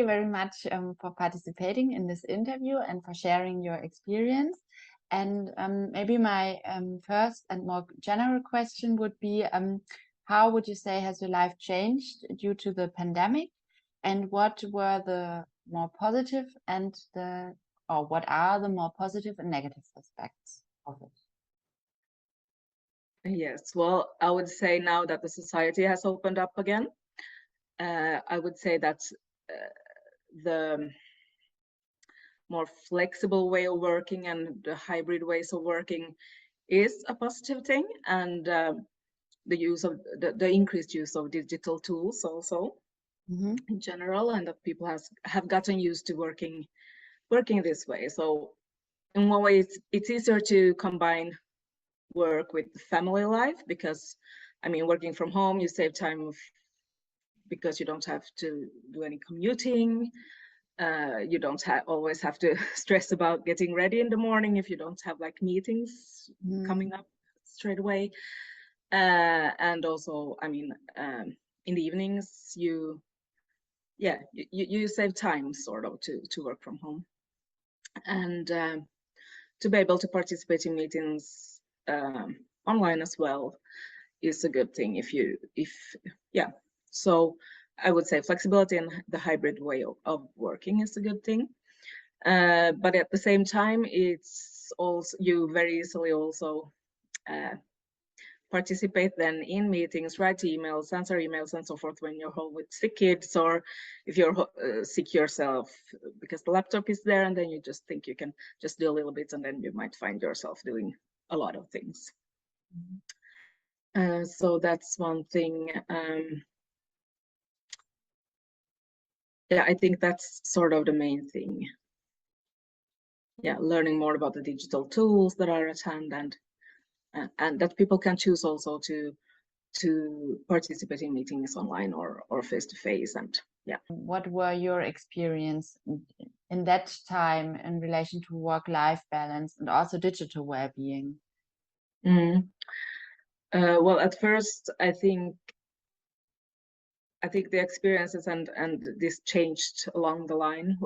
you very much for participating in this interview and for sharing your experience. And maybe my first and more general question would be, how would you say has your life changed due to the pandemic? And what were the more positive and what are the more positive and negative aspects of it? Yes, well, I would say now that the society has opened up again, I would say that the more flexible way of working and the hybrid ways of working is a positive thing, and the use of the increased use of digital tools also in general, and that people have gotten used to working this way. So in one way, it's easier to combine work with family life, because I mean, working from home, you save time because you don't have to do any commuting. You don't always have to stress about getting ready in the morning if you don't have like meetings coming up straight away. And also, I mean, in the evenings, you save time sort of to work from home, and to be able to participate in meetings online as well is a good thing. So I would say flexibility and the hybrid way of working is a good thing, but at the same time, it's also, you very easily also participate then in meetings, write emails, answer emails and so forth when you're home with sick kids, or if you're sick yourself, because the laptop is there, and then you just think you can just do a little bit, and then you might find yourself doing a lot of things. So that's one thing. Yeah, I think that's sort of the main thing. Yeah, learning more about the digital tools that are at hand, and that people can choose also to participate in meetings online or face to face. And yeah. What were your experience in that time in relation to work-life balance and also digital well-being? Well, at first, I think the experiences and this changed along the line.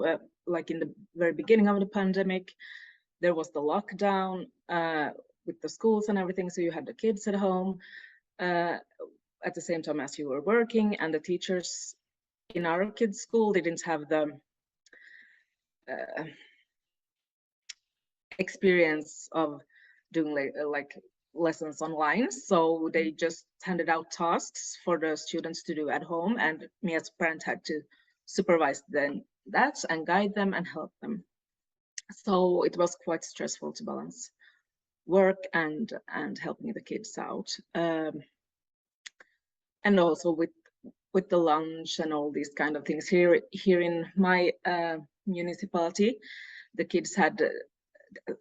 Like in the very beginning of the pandemic, there was the lockdown with the schools and everything, so you had the kids at home at the same time as you were working, and the teachers in our kids' school didn't have the experience of doing like lessons online, so they just handed out tasks for the students to do at home, and me as a parent had to supervise that and guide them and help them. So it was quite stressful to balance work and helping the kids out, and also with the lunch and all these kind of things. Here in my municipality, the kids had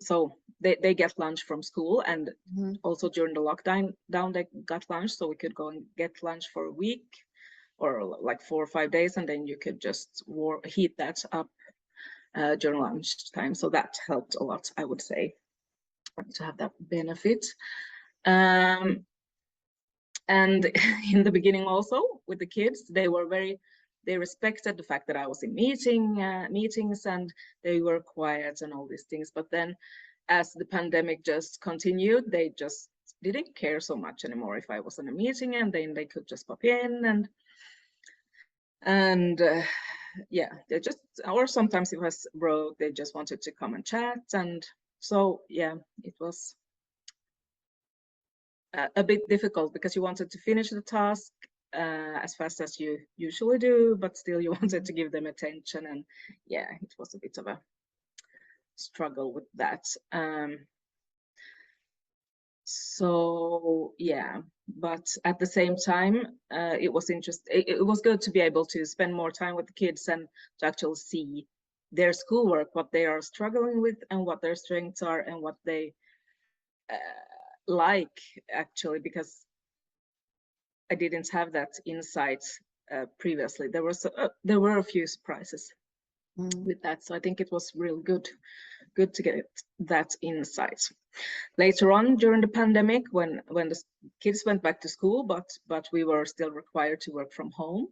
so they get lunch from school, and also during the lockdown they got lunch, so we could go and get lunch for a week or like 4 or 5 days, and then you could just heat that up during lunch time. So that helped a lot, I would say, to have that benefit. And in the beginning also with the kids, they respected the fact that I was in meetings, and they were quiet and all these things. But then as the pandemic just continued, they just didn't care so much anymore if I was in a meeting, and then they could just pop in and yeah, they just, or sometimes it was broke, they just wanted to come and chat. And so yeah, it was a bit difficult, because you wanted to finish the task as fast as you usually do, but still you wanted to give them attention, and yeah, it was a bit of a struggle with that. So yeah, but at the same time, it was interesting. It was good to be able to spend more time with the kids and to actually see their schoolwork, what they are struggling with, and what their strengths are, and what they like, actually, because I didn't have that insight previously. There were a few surprises with that, so I think it was real good to get that insight. Later on during the pandemic, when the kids went back to school, but we were still required to work from home,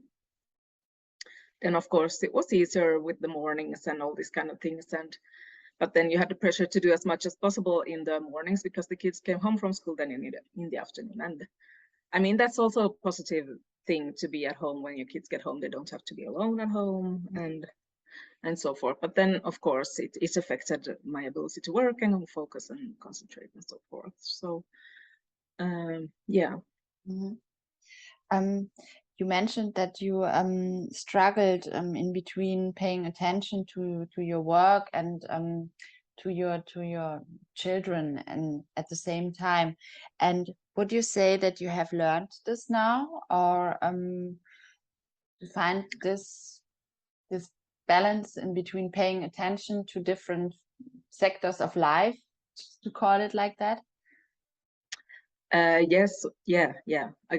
then of course it was easier with the mornings and all these kind of things. But then you had the pressure to do as much as possible in the mornings because the kids came home from school then in the afternoon. And I mean, that's also a positive thing to be at home. When your kids get home, they don't have to be alone at home and so forth. But then of course it affected my ability to work and focus and concentrate and so forth. So yeah. You mentioned that you struggled in between paying attention to your work and to your children and at the same time. And would you say that you have learned this now, or to find this balance in between paying attention to different sectors of life, to call it like that? Yes, yeah. I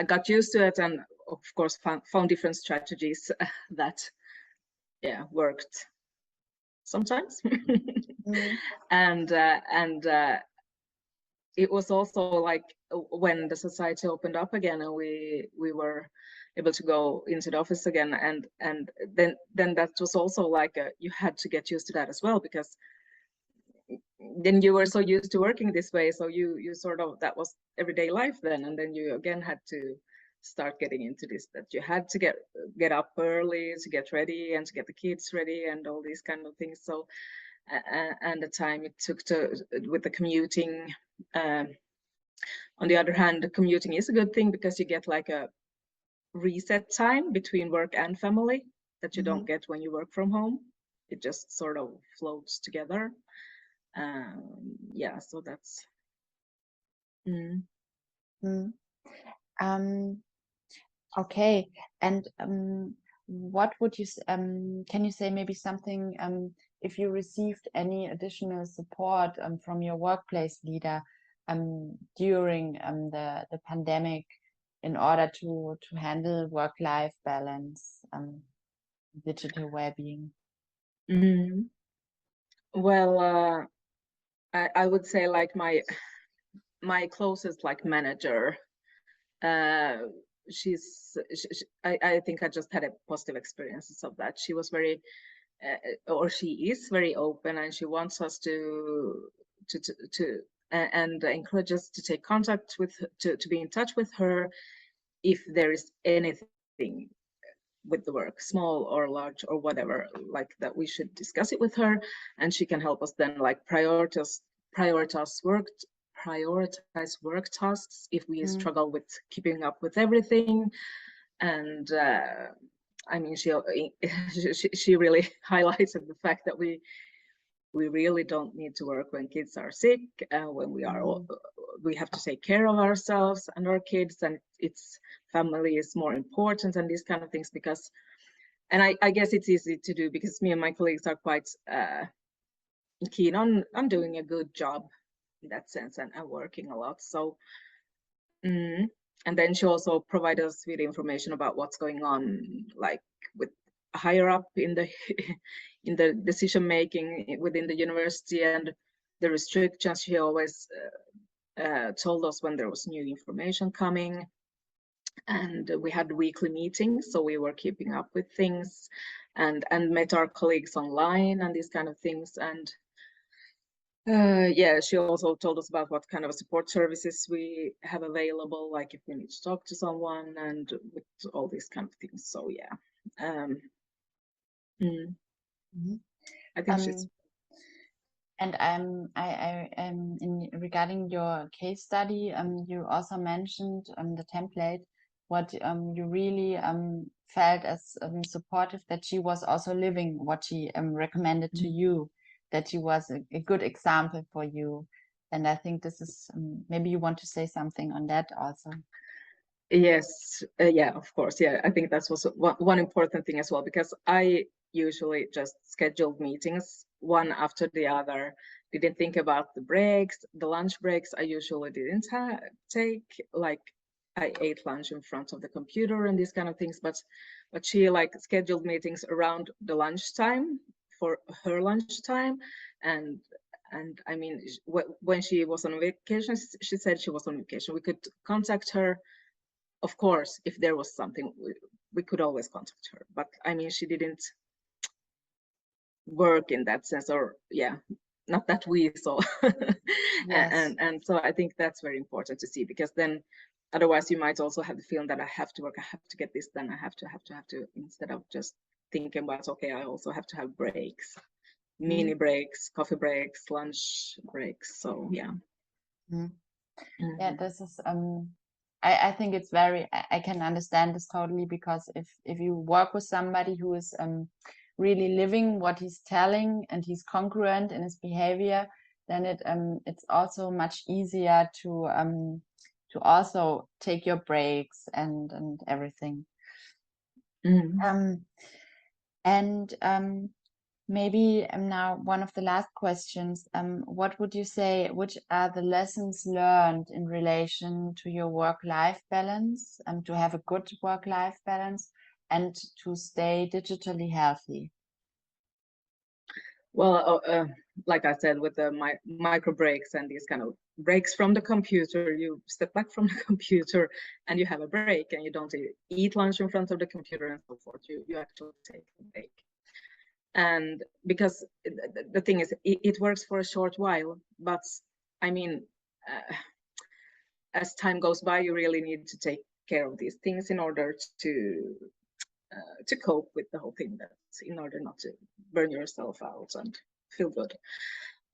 got used to it, and of course found different strategies that worked sometimes. And it was also like when the society opened up again and we were able to go into the office again, and then that was also like you had to get used to that as well, because then you were so used to working this way, so you sort of, that was everyday life then, and then you again had to start getting into this, that you had to get up early to get ready and to get the kids ready and all these kind of things. So and the time it took with the commuting. On the other hand, commuting is a good thing because you get like a reset time between work and family that you don't get when you work from home. It just sort of floats together. Yeah, so that's okay. And what would you can you say maybe something if you received any additional support from your workplace leader during the pandemic in order to handle work-life balance, digital well-being? Well, I would say like my closest like manager, I think I just had a positive experiences of that. She was very or she is very open, and she wants us to and encourage us to take contact with her, to be in touch with her if there is anything with the work, small or large or whatever, like that we should discuss it with her, and she can help us then like prioritize work tasks if we struggle with keeping up with everything. And I mean, she really highlighted the fact that we really don't need to work when kids are sick, when we have to take care of ourselves and our kids, and it's family is more important and these kind of things, because, and I guess it's easy to do because me and my colleagues are quite keen on doing a good job in that sense and working a lot. So and then she also provided us with information about what's going on, like with higher up in the in the decision making within the university, and the restrictions. She always told us when there was new information coming, and we had weekly meetings, so we were keeping up with things and met our colleagues online and these kind of things. And yeah, she also told us about what kind of support services we have available, like if we need to talk to someone, and with all these kind of things. So yeah, I think she's. And I in regarding your case study, you also mentioned the template. What you really felt as supportive, that she was also living what she recommended to you, that she was a good example for you. And I think this is maybe you want to say something on that also. Yes, yeah, of course. Yeah, I think that's also one important thing as well, because I usually just scheduled meetings one after the other. Didn't think about the breaks, the lunch breaks. I usually didn't take, like I ate lunch in front of the computer and these kind of things. But she like scheduled meetings around the lunchtime for her lunchtime, and I mean, when she was on vacation, she said she was on vacation. We could contact her, of course, if there was something we could always contact her. But I mean, she didn't work in that sense, or yeah, not that we saw. Yes. And so I think that's very important to see, because then otherwise you might also have the feeling that I have to work, I have to get this done, I have to, instead of just thinking about, okay, I also have to have breaks, mini breaks, coffee breaks, lunch breaks. So yeah. Yeah, this is I think it's very, I can understand this totally, because if you work with somebody who is really living what he's telling and he's congruent in his behavior, then it's also much easier to also take your breaks and everything. And maybe now one of the last questions, what would you say, which are the lessons learned in relation to your work-life balance, to have a good work-life balance and to stay digitally healthy? Well, like I said, with the micro breaks and these kind of breaks from the computer, you step back from the computer and you have a break, and you don't eat lunch in front of the computer and so forth. You actually take a break. And because the thing is, it works for a short while, but I mean, as time goes by, you really need to take care of these things in order to cope with the whole thing, that's in order not to burn yourself out and feel good.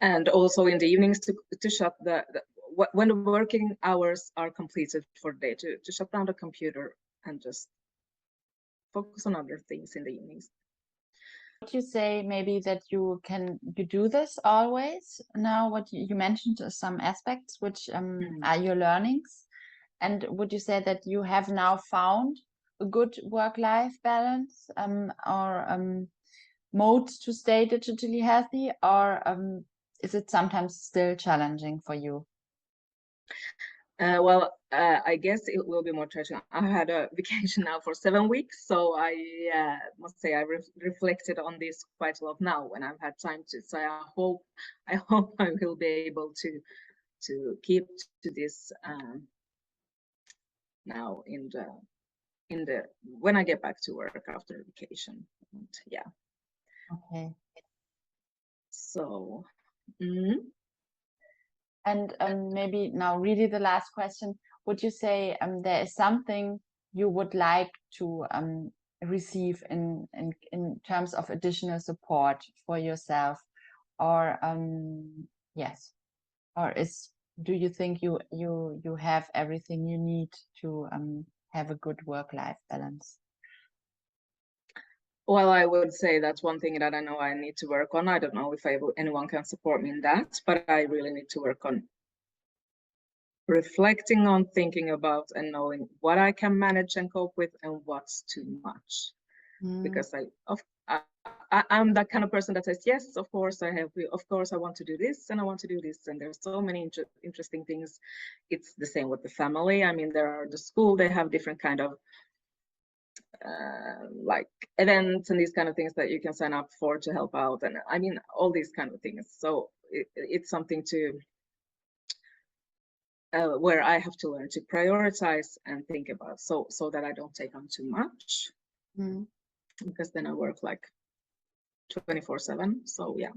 And also in the evenings to shut when the working hours are completed for the day, to shut down the computer and just focus on other things in the evenings. Would you say maybe that you do this always now? What you mentioned some aspects which are your learnings, and would you say that you have now found a good work-life balance or modes to stay digitally healthy, or is it sometimes still challenging for you? Well, I guess it will be more challenging. I had a vacation now for 7 weeks, so I must say I reflected on this quite a lot now when I've had time to. So I hope I will be able to keep to this now in the when I get back to work after vacation. And yeah. Okay. So. And maybe now really the last question, would you say there is something you would like to receive in terms of additional support for yourself, or yes, or do you think you have everything you need to have a good work-life balance? Well, I would say that's one thing that I know I need to work on. I don't know if anyone can support me in that, but I really need to work on reflecting on, thinking about, and knowing what I can manage and cope with and what's too much. Because I'm that kind of person that says, yes, of course I want to do this and I want to do this, and there's so many interesting things. It's the same with the family. I mean, there are the school, they have different kind of like events and these kind of things that you can sign up for to help out, and I mean all these kind of things. So it's something to where I have to learn to prioritize and think about, so that I don't take on too much, because then I work like 24/7. So yeah.